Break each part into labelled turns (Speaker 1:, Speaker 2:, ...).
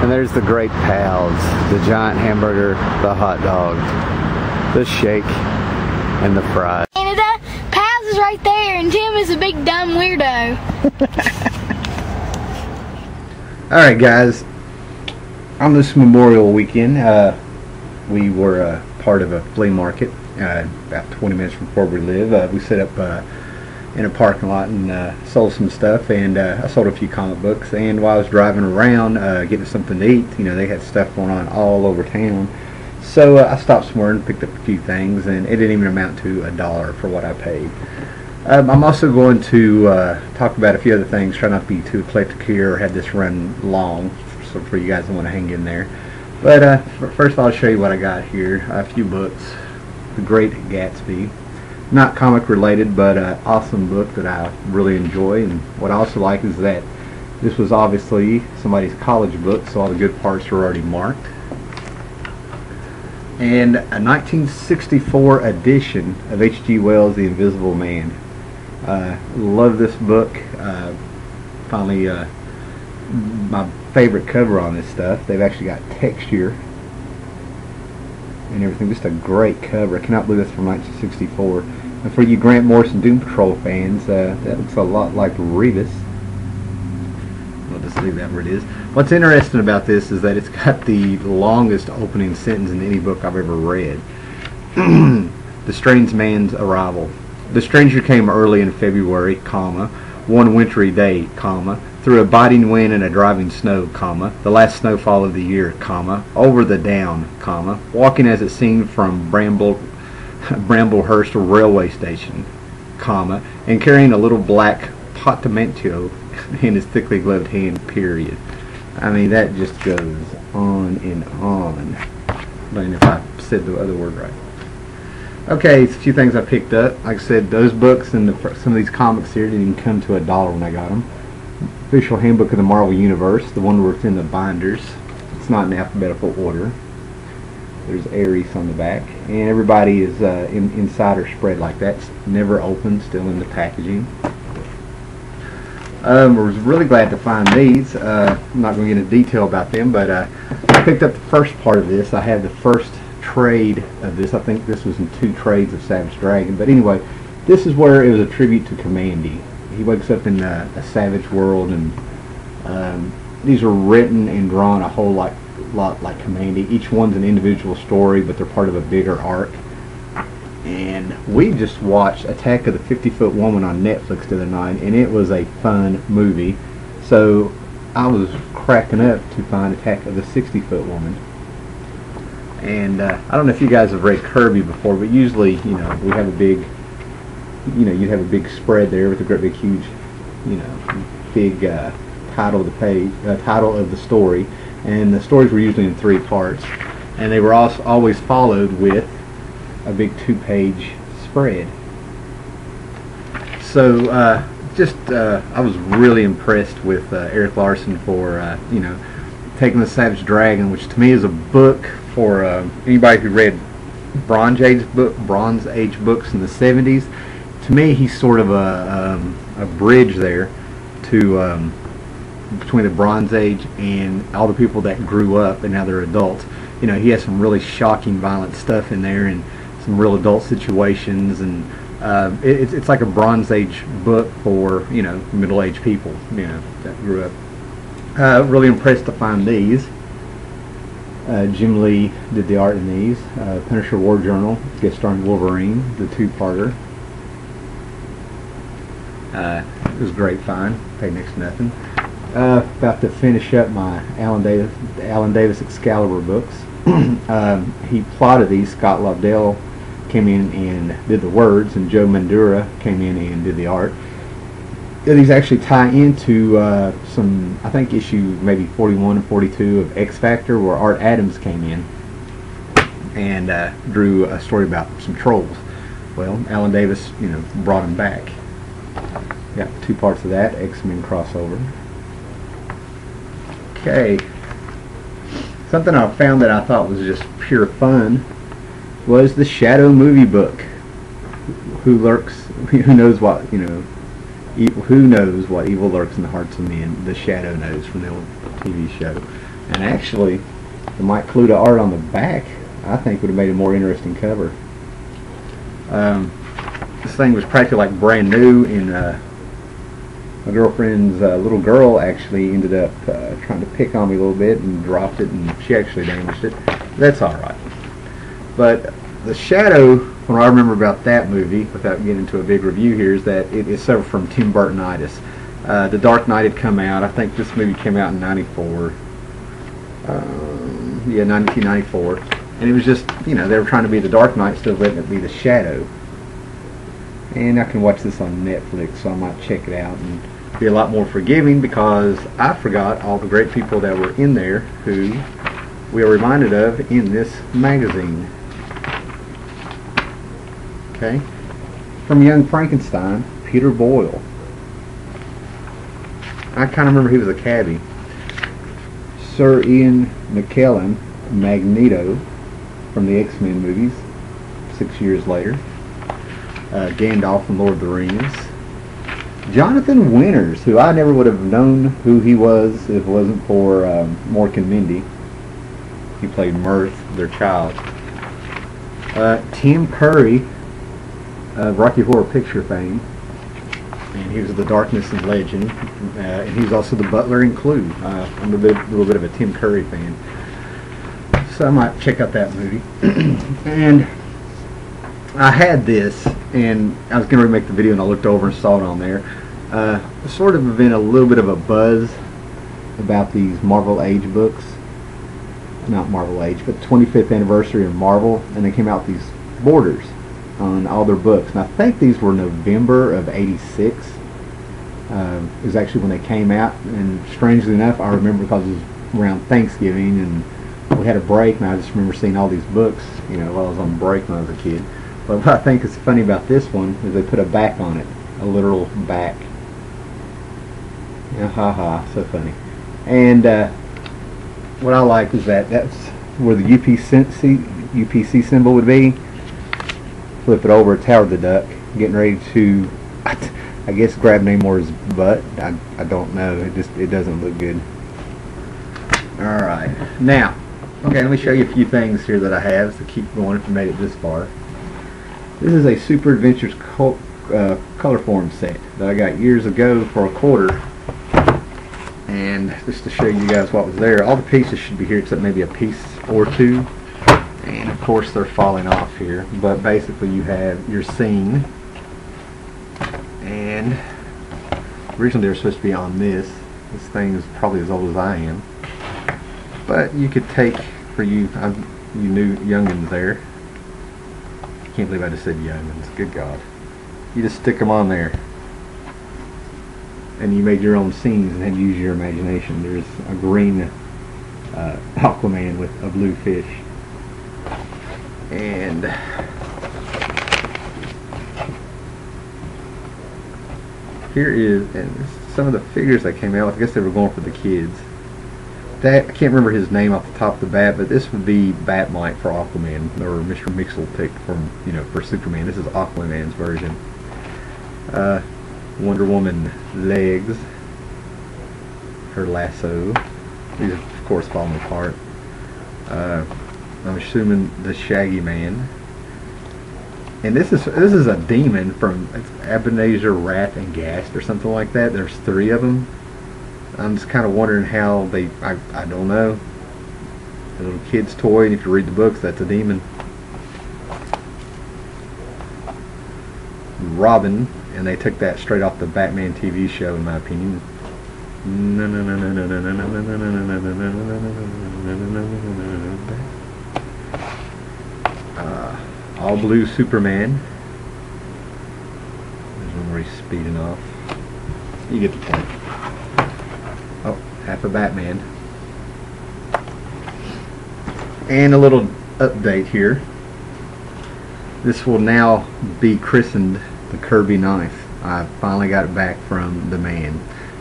Speaker 1: And there's the great pals, the giant hamburger, the hot dog, the shake, and the fries.
Speaker 2: Canada, pals is right there, and Tim is a big dumb weirdo.
Speaker 3: Alright guys, on this Memorial weekend, we were part of a flea market about 20 minutes from where we live. We set up in a parking lot and sold some stuff, and I sold a few comic books. And while I was driving around getting something to eat, you know, they had stuff going on all over town. So I stopped somewhere and picked up a few things, and it didn't even amount to $1 for what I paid. I'm also going to talk about a few other things, try not to be too eclectic here or have this run long, so for you guys that want to hang in there. But first of all, I'll show you what I got here. A few books. The Great Gatsby. Not comic related, but an awesome book that I really enjoy. And what I also like is that this was obviously somebody's college book, so all the good parts are already marked. And a 1964 edition of H.G. Wells' The Invisible Man. Love this book. Finally, my favorite cover on this stuff. They've actually got texture and everything. Just a great cover. I cannot believe that's from 1964. And for you Grant Morrison Doom Patrol fans, that looks a lot like Revis. We'll just leave that where it is. What's interesting about this is that it's got the longest opening sentence in any book I've ever read. The strange man's arrival. The stranger came early in February, comma, one wintry day, comma, through a biting wind and a driving snow, comma, the last snowfall of the year, comma, over the down, comma, walking as it seemed from Bramblehurst railway station, comma, and carrying a little black portmanteau in his thickly gloved hand, period. I mean, that just goes on and on. I don't know if I said the other word right. Okay, it's a few things I picked up. Like I said, those books and some of these comics here didn't even come to $1 when I got them. Official Handbook of the Marvel Universe, the one where it's in the binders. It's not in alphabetical order. There's Ares on the back, and everybody is insider spread like that. It's never opened, still in the packaging. I was really glad to find these. I'm not going to get into detail about them, but I picked up the first part of this. I had the first trade of this. I think this was in 2 trades of Savage Dragon. But anyway, this is where it was a tribute to Commandy. He wakes up in a savage world, and these are written and drawn a whole lot like Commandy. Each one's an individual story, but they're part of a bigger arc. And we just watched Attack of the 50-Foot Woman on Netflix the other night, and it was a fun movie. So I was cracking up to find Attack of the 60-Foot Woman. And I don't know if you guys have read Kirby before, but usually, you know, we have a big, you know, you'd have a big spread there with a great big huge, you know, big title of the page, title of the story, and the stories were usually in 3 parts, and they were also always followed with a big 2-page spread. So I was really impressed with Eric Larson for you know, taking the Savage Dragon, which to me is a book for anybody who read Bronze Age books in the 70s. To me, he's sort of a bridge there to between the Bronze Age and all the people that grew up and now they're adults. You know, he has some really shocking, violent stuff in there, and some real adult situations, and it's like a Bronze Age book for, you know, middle-aged people, you know, that grew up. Really impressed to find these. Jim Lee did the art in these. Punisher War Journal, guest starring Wolverine, the 2-parter. It was a great find. Paid next to nothing. About to finish up my Alan Davis Excalibur books. He plotted these. Scott Lobdell came in and did the words, and Joe Mandura came in and did the art. These actually tie into some, I think, issue maybe 41 and 42 of X Factor, where Art Adams came in and drew a story about some trolls. Well, Alan Davis, you know, brought him back. Got 2 parts of that, X-Men crossover. Okay. Something I found that I thought was just pure fun was the Shadow movie book. Who knows what, you know, who knows what evil lurks in the hearts of men? The Shadow knows, from the old TV show. And actually, the Mike Cluta art on the back, I think, would have made a more interesting cover. This thing was practically like brand new, and my girlfriend's little girl actually ended up trying to pick on me a little bit and dropped it, and she actually damaged it. That's alright. But the shadow, what I remember about that movie, without getting into a big review here, is that it is suffered from Tim Burtonitis. The Dark Knight had come out. I think this movie came out in 94. Yeah, 1994. And it was just, you know, they were trying to be the Dark Knight instead of letting it be the Shadow. And I can watch this on Netflix, so I might check it out and be a lot more forgiving, because I forgot all the great people that were in there who we are reminded of in this magazine. Okay, from Young Frankenstein, Peter Boyle. I kind of remember he was a cabbie. Sir Ian McKellen, Magneto, from the X-Men movies, 6 years later. Gandalf from Lord of the Rings. Jonathan Winters, who I never would have known who he was if it wasn't for Mork and Mindy. He played Mirth, their child. Tim Curry, Rocky Horror Picture fame, and he was the Darkness and Legend, and he was also the butler in Clue. I'm a little bit of a Tim Curry fan, so I might check out that movie. And I had this, and I was going to remake the video, and I looked over and saw it on there. Sort of been a little bit of a buzz about these Marvel Age books. Not Marvel Age, but 25th anniversary of Marvel, and they came out with these borders on all their books. And I think these were November of '86. It was actually when they came out, and strangely enough, I remember because it was around Thanksgiving, and we had a break, and I just remember seeing all these books, you know, while I was on break when I was a kid. But what I think is funny about this one is they put a back on it, a literal back. Yeah, haha, so funny. And what I like is that that's where the UPC symbol would be. Flip it over, it's Howard the Duck, getting ready to, I guess, grab Namor's butt. I don't know. It doesn't look good. All right, now, okay, let me show you a few things here that I have to keep going if you made it this far. This is a Super Adventures Colorforms set that I got years ago for $1. And just to show you guys what was there, all the pieces should be here except maybe a piece or two. And of course they're falling off here. But basically you have your scene. And originally they were supposed to be on this. This thing is probably as old as I am. But you could take, for you new youngins there. Can't believe I just said youngins. Good God. You just stick them on there. And you made your own scenes and had to use your imagination. There's a green Aquaman with a blue fish. And here is some of the figures that came out with. I guess they were going for the kids. I can't remember his name off the top of the bat, but this would be Batmite for Aquaman, or Mr. Mixelpick from, you know, for Superman. This is Aquaman's version. Wonder Woman legs, her lasso. These are of course falling apart. I'm assuming the Shaggy Man. And this is a demon from Ebenezer, Wrath, and Ghast or something like that. There's 3 of them. I'm just kind of wondering how they, I don't know. A little kid's toy, and if you read the books, that's a demon. Robin, and they took that straight off the Batman TV show, in my opinion. All blue Superman. There's one where he's speeding off. You get the point. Oh, half a Batman. And a little update here. This will now be christened the Kirby Knife. I finally got it back from the man.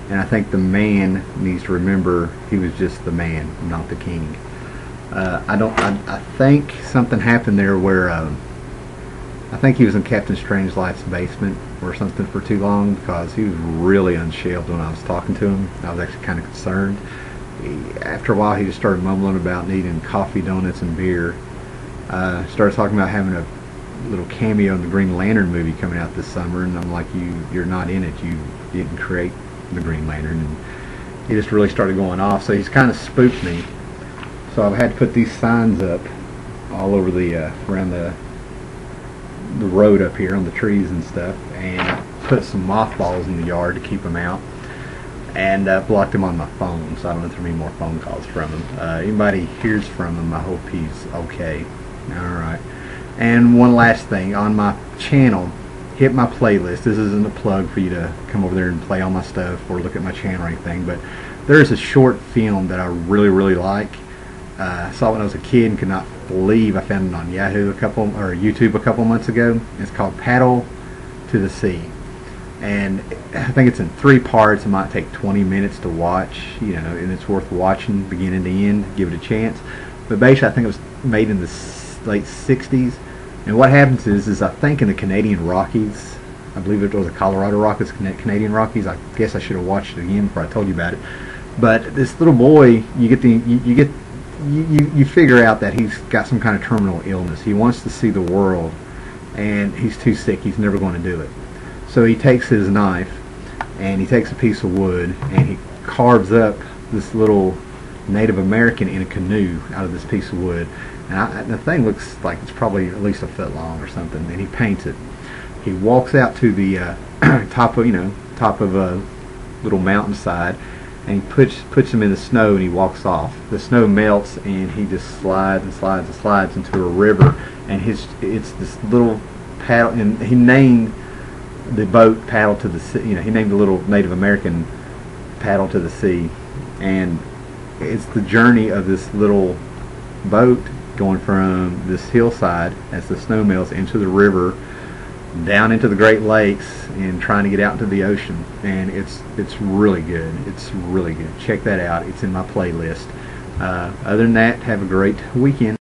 Speaker 3: And I think the man needs to remember he was just the man, not the king. I think something happened there where I think he was in Captain Strangelife's basement or something for too long, because he was really unshelved when I was talking to him. I was actually kind of concerned. after a while, he just started mumbling about needing coffee, donuts, and beer. Started talking about having a little cameo in the Green Lantern movie coming out this summer, and I'm like, you're not in it. You didn't create the Green Lantern. And he just really started going off. So he's kind of spooked me. So I've had to put these signs up all over the around the road up here on the trees and stuff, and I put some mothballs in the yard to keep them out, and blocked him on my phone, so I don't know if there are any more phone calls from him. Anybody hears from him, I hope he's okay. Alright. And one last thing, on my channel, hit my playlist. This isn't a plug for you to come over there and play all my stuff or look at my channel or anything, but there's a short film that I really like. I saw it when I was a kid and could not believe I found it on YouTube a couple months ago. It's called Paddle to the Sea, and I think it's in 3 parts. It might take 20 minutes to watch, and it's worth watching beginning to end. Give it a chance. But basically, I think it was made in the late 60s, and what happens is I think in the Canadian Rockies, I believe it was the Colorado Rockies, Canadian Rockies. I guess I should have watched it again before I told you about it. But this little boy, you figure out that he's got some kind of terminal illness. He wants to see the world, and he's too sick. He's never going to do it. So he takes his knife, and he takes a piece of wood, and he carves up this little Native American in a canoe out of this piece of wood. And the thing looks like it's probably at least a foot long or something. And he paints it. He walks out to the top of a little mountainside, and he puts him in the snow, and he walks off. The snow melts, and he just slides and slides and slides into a river. And it's this little paddle, and he named the boat Paddle to the Sea. He named the little Native American Paddle to the Sea, and it's the journey of this little boat going from this hillside as the snow melts into the river, down into the Great Lakes, and trying to get out into the ocean. And it's really good. It's really good. Check that out. It's in my playlist. Other than that, have a great weekend.